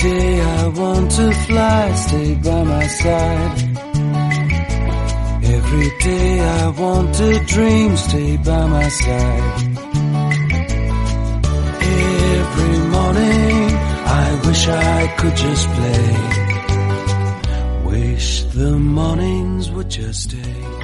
day I want to fly, stay by my side. Every day I want to dream, stay by my side. Every morning I wish I could just play. Wish the mornings would just stay.